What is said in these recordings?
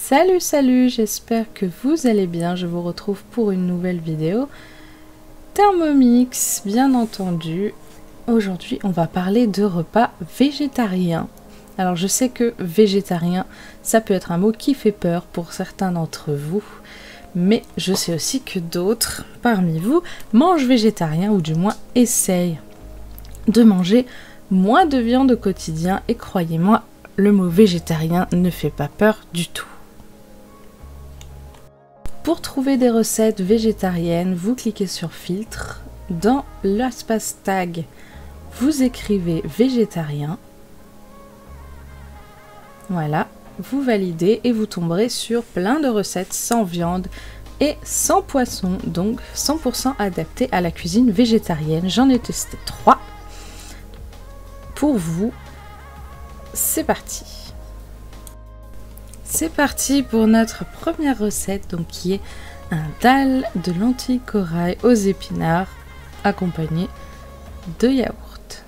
Salut, salut, j'espère que vous allez bien. Je vous retrouve pour une nouvelle vidéo Thermomix, bien entendu. Aujourd'hui, on va parler de repas végétariens. Alors, je sais que végétarien, ça peut être un mot qui fait peur pour certains d'entre vous, mais je sais aussi que d'autres parmi vous mangent végétarien ou du moins essayent de manger moins de viande au quotidien et croyez-moi, le mot végétarien ne fait pas peur du tout. Pour trouver des recettes végétariennes, vous cliquez sur filtre. Dans l'espace tag, vous écrivez végétarien. Voilà, vous validez et vous tomberez sur plein de recettes sans viande et sans poisson, donc 100% adaptées à la cuisine végétarienne. J'en ai testé 3. Pour vous, c'est parti. C'est parti pour notre première recette, donc qui est un dalle de lentilles corail aux épinards accompagné de yaourt.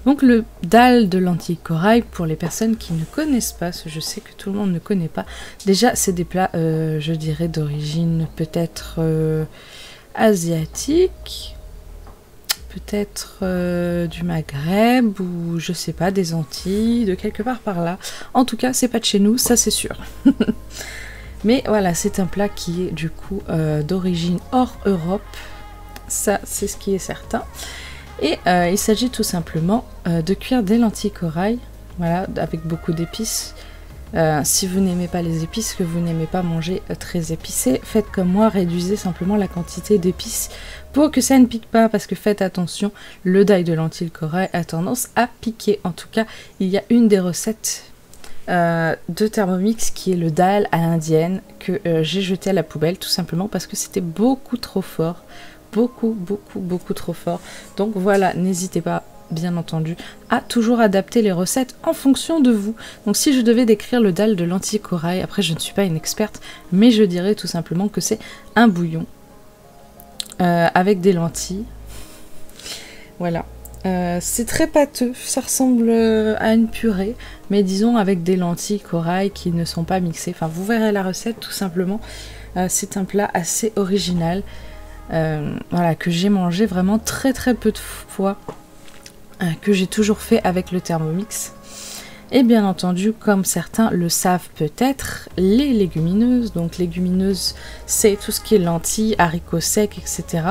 Donc le dalle de lentilles corail, pour les personnes qui ne connaissent pas, je sais que tout le monde ne connaît pas, déjà c'est des plats, je dirais, d'origine peut-être asiatique, peut-être du Maghreb ou je sais pas, des Antilles, de quelque part par là. En tout cas, c'est pas de chez nous, ça c'est sûr. Mais voilà, c'est un plat qui est du coup d'origine hors Europe, ça c'est ce qui est certain. Et il s'agit tout simplement de cuire des lentilles corail, voilà, avec beaucoup d'épices. Si vous n'aimez pas les épices, que vous n'aimez pas manger très épicé, faites comme moi, réduisez simplement la quantité d'épices pour que ça ne pique pas, parce que faites attention, le dalle de lentilles corail a tendance à piquer. En tout cas, il y a une des recettes de Thermomix qui est le dalle à l'indienne que j'ai jeté à la poubelle tout simplement parce que c'était beaucoup trop fort, beaucoup trop fort. Donc voilà, n'hésitez pas, bien entendu, à toujours adapter les recettes en fonction de vous. Donc si je devais décrire le dalle de lentilles corail, après je ne suis pas une experte, mais je dirais tout simplement que c'est un bouillon avec des lentilles. Voilà. C'est très pâteux, ça ressemble à une purée, mais disons avec des lentilles corail qui ne sont pas mixées. Enfin, vous verrez la recette tout simplement. C'est un plat assez original, voilà, que j'ai mangé vraiment très peu de fois, que j'ai toujours fait avec le Thermomix. Et bien entendu, comme certains le savent peut-être, les légumineuses, donc légumineuses c'est tout ce qui est lentilles, haricots secs, etc.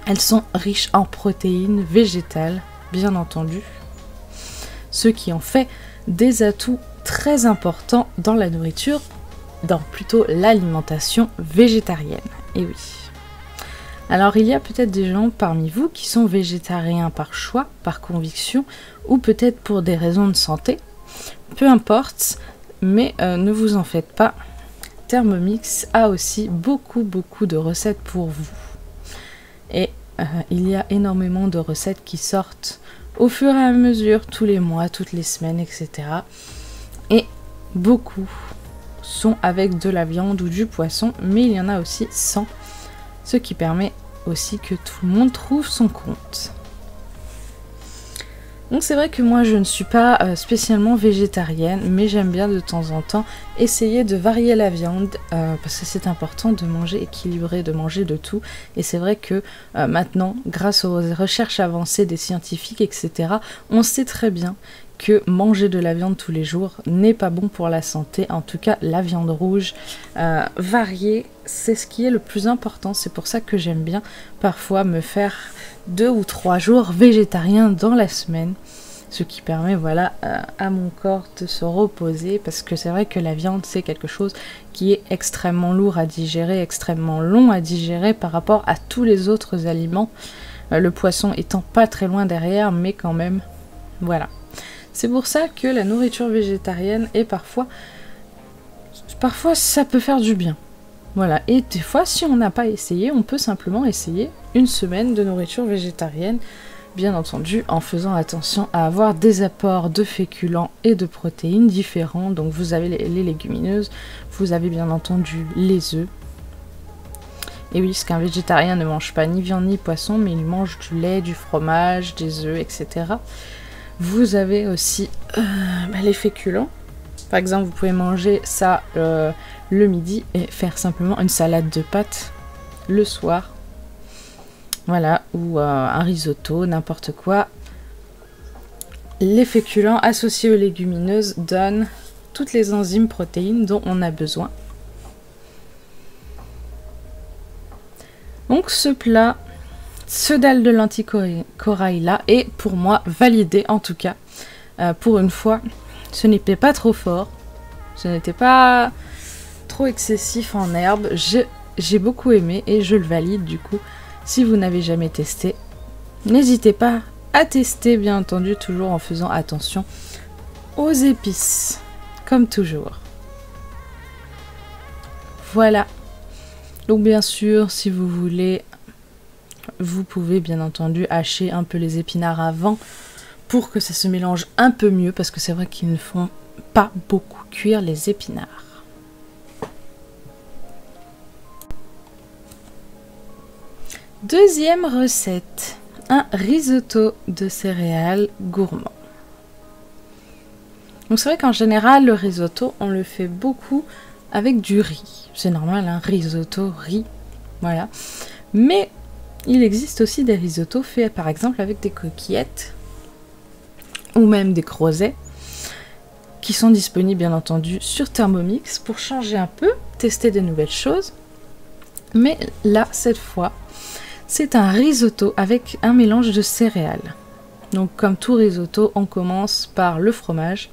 Elles sont riches en protéines végétales, bien entendu, ce qui en fait des atouts très importants dans la nourriture, dans plutôt l'alimentation végétarienne. Et oui. Alors il y a peut-être des gens parmi vous qui sont végétariens par choix, par conviction, ou peut-être pour des raisons de santé. Peu importe, mais ne vous en faites pas. Thermomix a aussi beaucoup de recettes pour vous. Et il y a énormément de recettes qui sortent au fur et à mesure, tous les mois, toutes les semaines, etc. Et beaucoup sont avec de la viande ou du poisson, mais il y en a aussi sans. Ce qui permet aussi que tout le monde trouve son compte. Donc c'est vrai que moi je ne suis pas spécialement végétarienne, mais j'aime bien de temps en temps essayer de varier la viande, parce que c'est important de manger équilibré, de manger de tout. Et c'est vrai que maintenant, grâce aux recherches avancées des scientifiques, etc., on sait très bien que manger de la viande tous les jours n'est pas bon pour la santé. En tout cas, la viande rouge, variée, c'est ce qui est le plus important. C'est pour ça que j'aime bien parfois me faire 2 ou 3 jours végétariens dans la semaine. Ce qui permet, voilà, à mon corps de se reposer. Parce que c'est vrai que la viande, c'est quelque chose qui est extrêmement lourd à digérer, extrêmement long à digérer par rapport à tous les autres aliments. Le poisson étant pas très loin derrière, mais quand même, voilà. C'est pour ça que la nourriture végétarienne est parfois ça peut faire du bien. Voilà, et des fois si on n'a pas essayé, on peut simplement essayer une semaine de nourriture végétarienne, bien entendu en faisant attention à avoir des apports de féculents et de protéines différents. Donc vous avez les légumineuses, vous avez bien entendu les œufs. Et oui, parce qu'un végétarien ne mange pas ni viande ni poisson, mais il mange du lait, du fromage, des œufs, etc. Vous avez aussi les féculents, Par exemple, vous pouvez manger ça le midi et faire simplement une salade de pâtes le soir. Voilà, ou un risotto, n'importe quoi. Les féculents associés aux légumineuses donnent toutes les enzymes protéines dont on a besoin. Donc ce plat, ce dalle de lentilles corail là est pour moi validé en tout cas. Pour une fois, ce n'était pas trop fort, ce n'était pas trop excessif en herbe. J'ai beaucoup aimé et je le valide du coup. Si vous n'avez jamais testé, n'hésitez pas à tester, bien entendu, toujours en faisant attention aux épices, comme toujours. Voilà. Donc bien sûr, si vous voulez, vous pouvez bien entendu hacher un peu les épinards avant pour que ça se mélange un peu mieux, parce que c'est vrai qu'ils ne font pas beaucoup cuire les épinards. Deuxième recette, un risotto de céréales gourmand. Donc c'est vrai qu'en général, le risotto, on le fait beaucoup avec du riz. C'est normal, un risotto, riz, voilà. Mais il existe aussi des risottos faits par exemple avec des coquillettes ou même des creusets qui sont disponibles bien entendu sur Thermomix pour changer un peu, tester de nouvelles choses. Mais là, cette fois, c'est un risotto avec un mélange de céréales. Donc comme tout risotto, on commence par le fromage.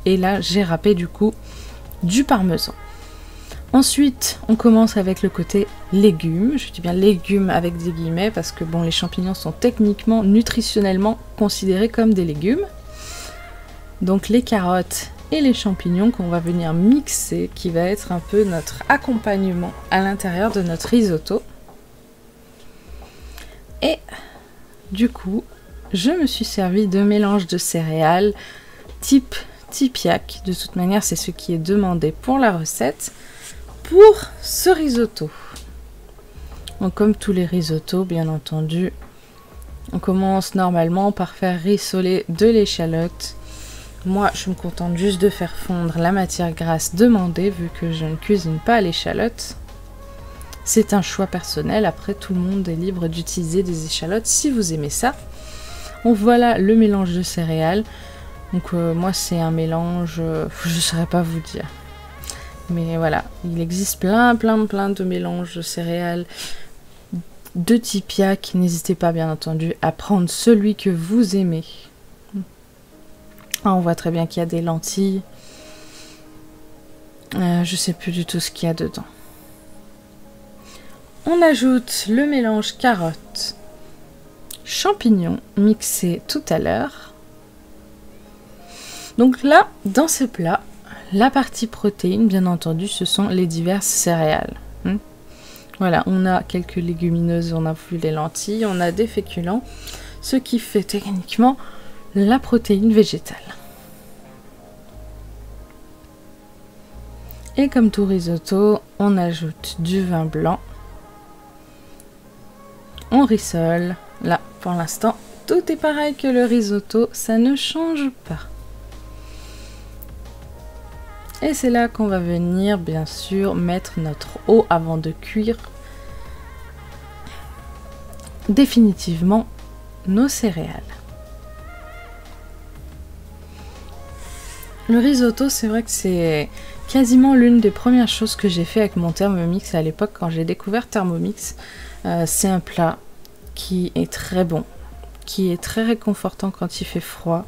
Et là, j'ai râpé du coup du parmesan. Ensuite, on commence avec le côté légumes. Je dis bien légumes avec des guillemets parce que bon, les champignons sont techniquement, nutritionnellement considérés comme des légumes. Donc les carottes et les champignons qu'on va venir mixer, qui va être un peu notre accompagnement à l'intérieur de notre risotto. Et du coup, je me suis servi de mélange de céréales type Tipiak. De toute manière, c'est ce qui est demandé pour la recette, pour ce risotto. Donc comme tous les risottos, bien entendu, on commence normalement par faire rissoler de l'échalote. Moi, je me contente juste de faire fondre la matière grasse demandée, vu que je ne cuisine pas l'échalote. C'est un choix personnel, après tout le monde est libre d'utiliser des échalotes si vous aimez ça. Donc voilà le mélange de céréales. Donc moi c'est un mélange, je ne saurais pas vous dire. Mais voilà, il existe plein de mélanges de céréales de Tipiak. N'hésitez pas bien entendu à prendre celui que vous aimez. Ah, on voit très bien qu'il y a des lentilles. Je sais plus du tout ce qu'il y a dedans. On ajoute le mélange carottes, champignons mixés tout à l'heure. Donc là, dans ce plat, la partie protéine, bien entendu, ce sont les diverses céréales. Voilà, on a quelques légumineuses, on a vu les lentilles, on a des féculents, ce qui fait techniquement la protéine végétale. Et comme tout risotto, on ajoute du vin blanc. On rissole. Là, pour l'instant, tout est pareil que le risotto, ça ne change pas. Et c'est là qu'on va venir, bien sûr, mettre notre eau avant de cuire définitivement nos céréales. Le risotto, c'est vrai que c'est quasiment l'une des premières choses que j'ai fait avec mon Thermomix à l'époque quand j'ai découvert Thermomix. C'est un plat qui est très bon, qui est très réconfortant quand il fait froid,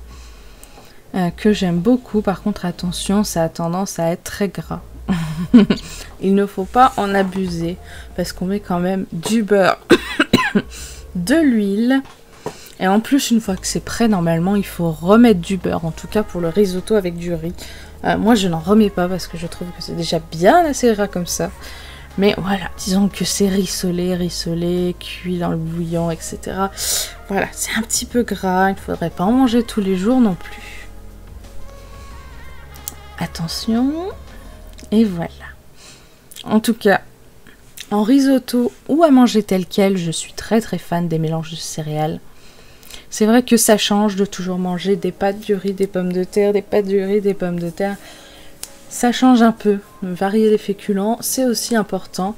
que j'aime beaucoup. Par contre, attention, ça a tendance à être très gras. Il ne faut pas en abuser parce qu'on met quand même du beurre, de l'huile. Et en plus, une fois que c'est prêt, normalement, il faut remettre du beurre. En tout cas, pour le risotto avec du riz. Moi, je n'en remets pas parce que je trouve que c'est déjà bien assez gras comme ça. Mais voilà, disons que c'est rissolé, cuit dans le bouillon, etc. Voilà, c'est un petit peu gras. Il ne faudrait pas en manger tous les jours non plus. Attention. Et voilà. En tout cas, en risotto ou à manger tel quel, je suis très fan des mélanges de céréales. C'est vrai que ça change de toujours manger des pâtes, du riz, des pommes de terre, des pâtes, du riz, des pommes de terre. Ça change un peu. Varier les féculents, c'est aussi important.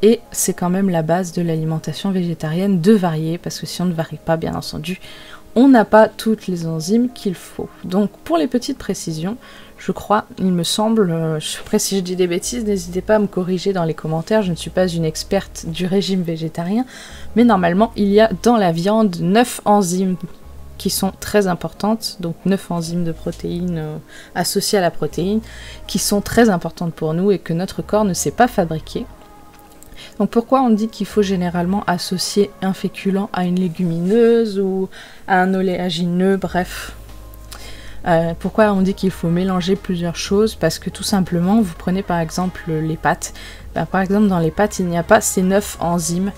Et c'est quand même la base de l'alimentation végétarienne de varier, parce que si on ne varie pas, bien entendu, on n'a pas toutes les enzymes qu'il faut. Donc pour les petites précisions, je crois, il me semble, après si je dis des bêtises, n'hésitez pas à me corriger dans les commentaires, je ne suis pas une experte du régime végétarien, mais normalement il y a dans la viande 9 enzymes qui sont très importantes, donc 9 enzymes de protéines associées à la protéine, qui sont très importantes pour nous et que notre corps ne sait pas fabriquer. Donc pourquoi on dit qu'il faut généralement associer un féculent à une légumineuse ou à un oléagineux, bref. Pourquoi on dit qu'il faut mélanger plusieurs choses? Parce que tout simplement, vous prenez par exemple les pâtes. Par exemple, dans les pâtes, il n'y a pas ces 9 enzymes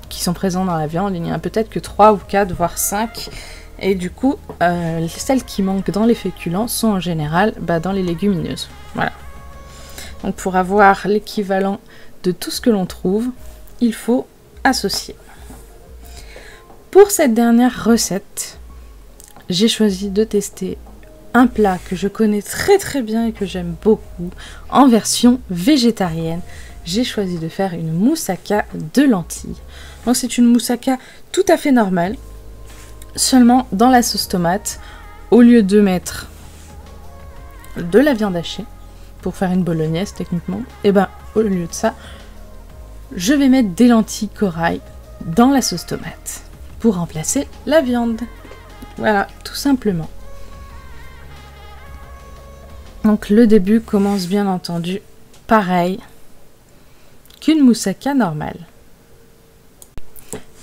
qui sont présents dans la viande. Il n'y en a peut-être que 3 ou 4, voire 5. Et du coup, celles qui manquent dans les féculents sont en général dans les légumineuses. Voilà. Donc pour avoir l'équivalent de tout ce que l'on trouve, il faut associer. Pour cette dernière recette, j'ai choisi de tester un plat que je connais très très bien et que j'aime beaucoup en version végétarienne. J'ai choisi de faire une moussaka de lentilles. Donc c'est une moussaka tout à fait normale, seulement dans la sauce tomate, au lieu de mettre de la viande hachée pour faire une bolognaise techniquement, et au lieu de ça, je vais mettre des lentilles corail dans la sauce tomate pour remplacer la viande. Voilà, tout simplement. Donc le début commence bien entendu pareil qu'une moussaka normale.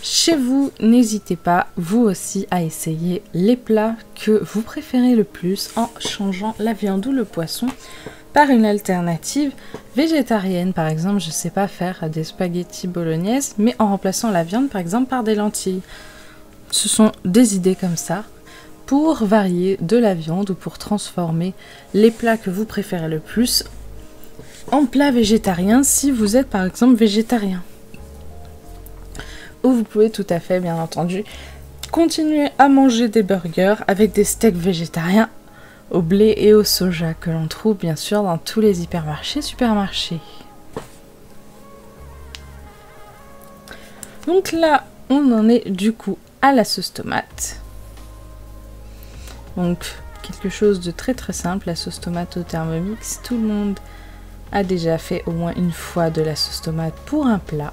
Chez vous, n'hésitez pas, vous aussi, à essayer les plats que vous préférez le plus en changeant la viande ou le poisson par une alternative végétarienne. Par exemple, je ne sais pas faire des spaghettis bolognaise, mais en remplaçant la viande, par exemple, par des lentilles. Ce sont des idées comme ça pour varier de la viande ou pour transformer les plats que vous préférez le plus en plats végétariens si vous êtes par exemple végétarien. Ou vous pouvez tout à fait, bien entendu, continuer à manger des burgers avec des steaks végétariens au blé et au soja que l'on trouve bien sûr dans tous les hypermarchés, supermarchés. Donc là, on en est du coup à la sauce tomate. Donc quelque chose de très très simple, la sauce tomate au Thermomix. Tout le monde a déjà fait au moins une fois de la sauce tomate pour un plat.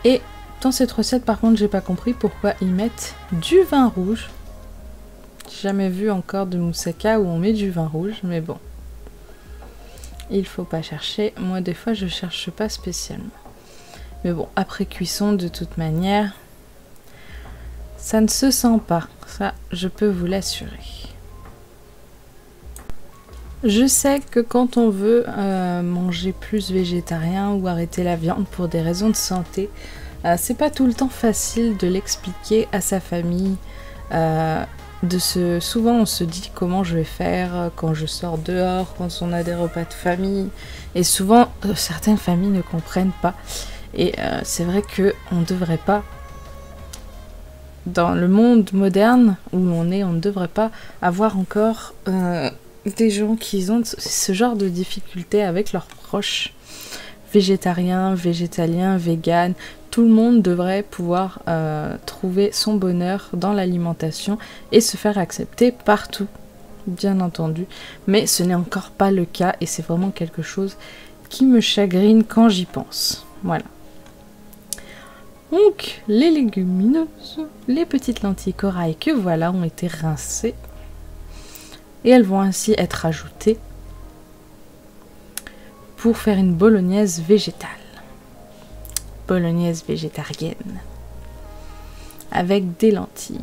Et dans cette recette par contre, j'ai pas compris pourquoi ils mettent du vin rouge. J'ai jamais vu encore de moussaka où on met du vin rouge, mais bon. Il faut pas chercher. Moi des fois je cherche pas spécialement. Mais bon, après cuisson de toute manière, ça ne se sent pas. Ça, je peux vous l'assurer. Je sais que quand on veut manger plus végétarien ou arrêter la viande pour des raisons de santé, c'est pas tout le temps facile de l'expliquer à sa famille. Souvent on se dit comment je vais faire quand je sors dehors, quand on a des repas de famille. Et souvent, certaines familles ne comprennent pas. Et c'est vrai qu'on ne devrait pas, dans le monde moderne où on est, on ne devrait pas avoir encore des gens qui ont ce genre de difficultés avec leurs proches, végétariens, végétaliens, véganes. Tout le monde devrait pouvoir trouver son bonheur dans l'alimentation et se faire accepter partout, bien entendu. Mais ce n'est encore pas le cas et c'est vraiment quelque chose qui me chagrine quand j'y pense. Voilà. Donc, les légumineuses, les petites lentilles corail que voilà ont été rincées. Et elles vont ainsi être ajoutées pour faire une bolognaise végétale. Bolognaise végétarienne. Avec des lentilles.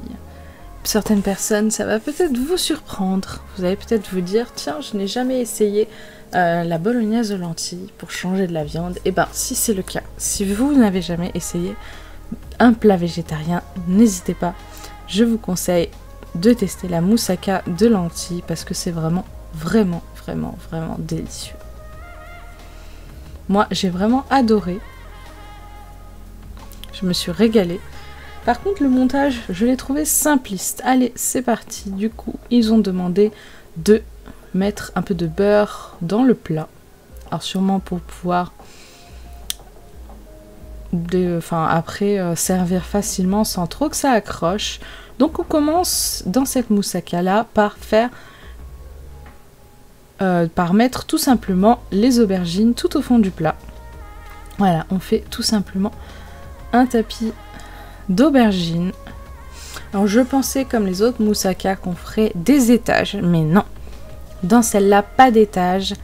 Certaines personnes, ça va peut-être vous surprendre. Vous allez peut-être vous dire, tiens, je n'ai jamais essayé la bolognaise aux lentilles pour changer de la viande. Et ben, si c'est le cas, si vous n'avez jamais essayé un plat végétarien, n'hésitez pas. Je vous conseille de tester la moussaka de lentilles parce que c'est vraiment délicieux. Moi, j'ai vraiment adoré. Je me suis régalée. Par contre, le montage, je l'ai trouvé simpliste. Allez, c'est parti. Du coup, ils ont demandé de mettre un peu de beurre dans le plat. Alors sûrement pour pouvoir après servir facilement sans trop que ça accroche. Donc on commence dans cette moussaka là par mettre tout simplement les aubergines tout au fond du plat. Voilà, on fait tout simplement un tapis d'aubergines. Alors je pensais comme les autres moussaka qu'on ferait des étages, mais non. Dans celle-là, pas d'étage.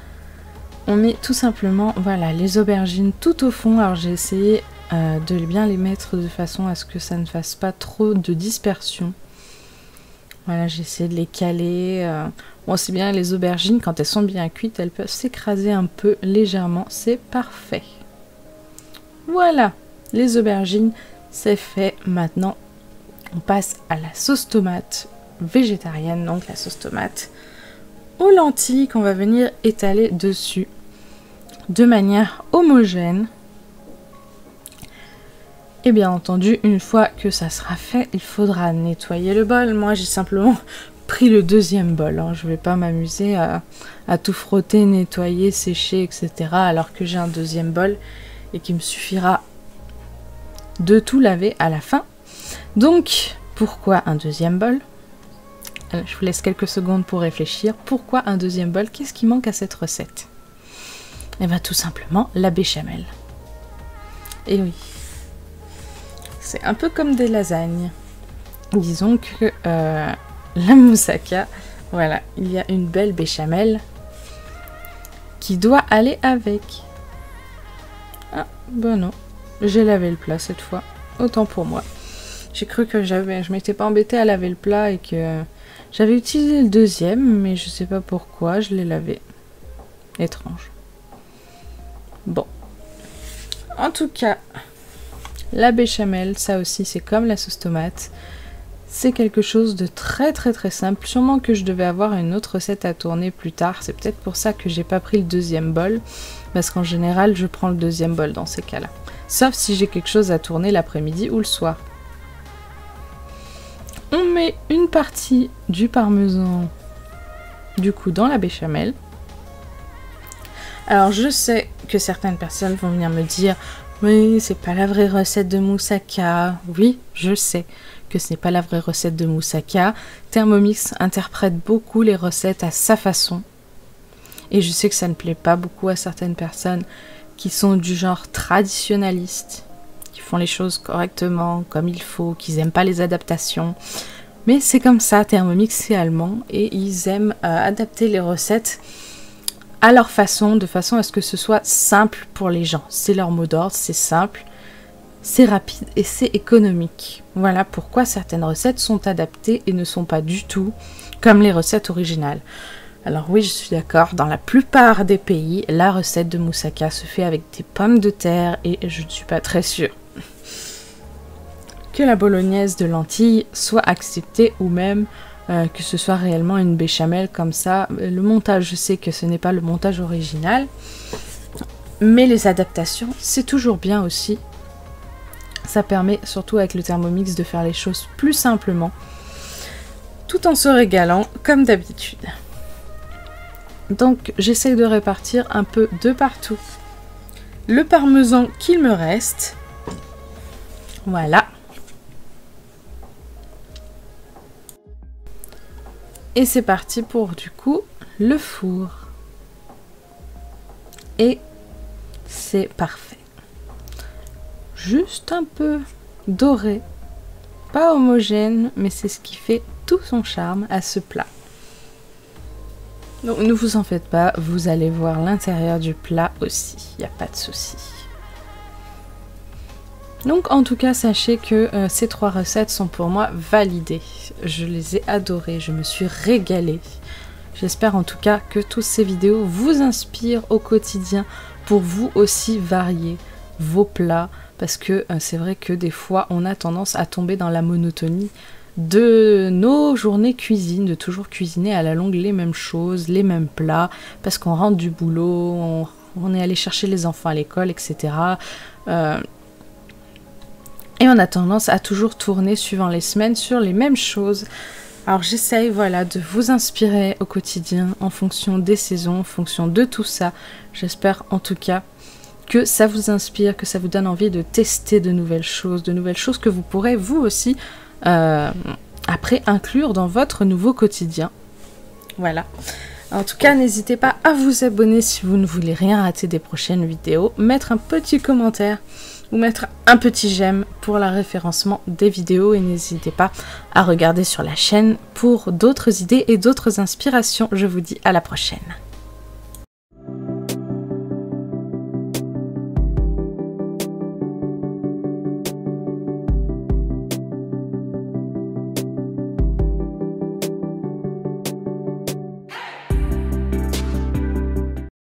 On met tout simplement, voilà, les aubergines tout au fond. Alors j'ai essayé de bien les mettre de façon à ce que ça ne fasse pas trop de dispersion. Voilà, j'ai essayé de les caler. Bon, c'est bien, les aubergines, quand elles sont bien cuites, elles peuvent s'écraser un peu légèrement. C'est parfait. Voilà, les aubergines, c'est fait. Maintenant, on passe à la sauce tomate végétarienne, donc la sauce tomate aux lentilles qu'on va venir étaler dessus de manière homogène. Et bien entendu, une fois que ça sera fait, il faudra nettoyer le bol. Moi, j'ai simplement pris le deuxième bol. Hein. Je ne vais pas m'amuser à tout frotter, nettoyer, sécher, etc. Alors que j'ai un deuxième bol et qu'il me suffira de tout laver à la fin. Donc, pourquoi un deuxième bol ? Je vous laisse quelques secondes pour réfléchir. Pourquoi un deuxième bol? Qu'est-ce qui manque à cette recette? Eh bien tout simplement la béchamel. Et oui. C'est un peu comme des lasagnes. Disons que la moussaka, voilà, il y a une belle béchamel qui doit aller avec. Ah, ben non. J'ai lavé le plat cette fois. Autant pour moi. J'ai cru que je m'étais pas embêtée à laver le plat et que j'avais utilisé le deuxième, mais je sais pas pourquoi, je l'ai lavé. Étrange. Bon. En tout cas, la béchamel, ça aussi, c'est comme la sauce tomate. C'est quelque chose de très très très simple. Sûrement que je devais avoir une autre recette à tourner plus tard. C'est peut-être pour ça que j'ai pas pris le deuxième bol. Parce qu'en général, je prends le deuxième bol dans ces cas-là. Sauf si j'ai quelque chose à tourner l'après-midi ou le soir. On met une partie du parmesan du coup dans la béchamel. Alors je sais que certaines personnes vont venir me dire oui, c'est pas la vraie recette de moussaka. Oui, je sais que ce n'est pas la vraie recette de moussaka. Thermomix interprète beaucoup les recettes à sa façon. Et je sais que ça ne plaît pas beaucoup à certaines personnes qui sont du genre traditionnaliste, qui font les choses correctement, comme il faut, qui n'aiment pas les adaptations. Mais c'est comme ça, Thermomix c'est allemand et ils aiment adapter les recettes à leur façon, de façon à ce que ce soit simple pour les gens. C'est leur mot d'ordre, c'est simple, c'est rapide et c'est économique. Voilà pourquoi certaines recettes sont adaptées et ne sont pas du tout comme les recettes originales. Alors oui, je suis d'accord, dans la plupart des pays, la recette de moussaka se fait avec des pommes de terre et je ne suis pas très sûre que la bolognaise de lentilles soit acceptée ou même que ce soit réellement une béchamel comme ça. Le montage, je sais que ce n'est pas le montage original, mais les adaptations, c'est toujours bien aussi. Ça permet, surtout avec le Thermomix, de faire les choses plus simplement, tout en se régalant comme d'habitude. Donc j'essaye de répartir un peu de partout le parmesan qu'il me reste. Voilà. Et c'est parti pour du coup le four. Et c'est parfait. Juste un peu doré, pas homogène, mais c'est ce qui fait tout son charme à ce plat. Donc ne vous en faites pas, vous allez voir l'intérieur du plat aussi, il n'y a pas de souci. Donc en tout cas, sachez que ces 3 recettes sont pour moi validées. Je les ai adorées, je me suis régalée. J'espère en tout cas que toutes ces vidéos vous inspirent au quotidien pour vous aussi varier vos plats. Parce que c'est vrai que des fois, on a tendance à tomber dans la monotonie de nos journées cuisine, de toujours cuisiner à la longue les mêmes choses, les mêmes plats, parce qu'on rentre du boulot, on est allé chercher les enfants à l'école, etc. Et on a tendance à toujours tourner suivant les semaines sur les mêmes choses. Alors j'essaye, voilà, de vous inspirer au quotidien en fonction des saisons, en fonction de tout ça. J'espère en tout cas que ça vous inspire, que ça vous donne envie de tester de nouvelles choses que vous pourrez vous aussi après inclure dans votre nouveau quotidien. Voilà. En tout cas, n'hésitez pas à vous abonner si vous ne voulez rien rater des prochaines vidéos, mettre un petit commentaire ou mettre un petit j'aime pour le référencement des vidéos et n'hésitez pas à regarder sur la chaîne pour d'autres idées et d'autres inspirations. Je vous dis à la prochaine.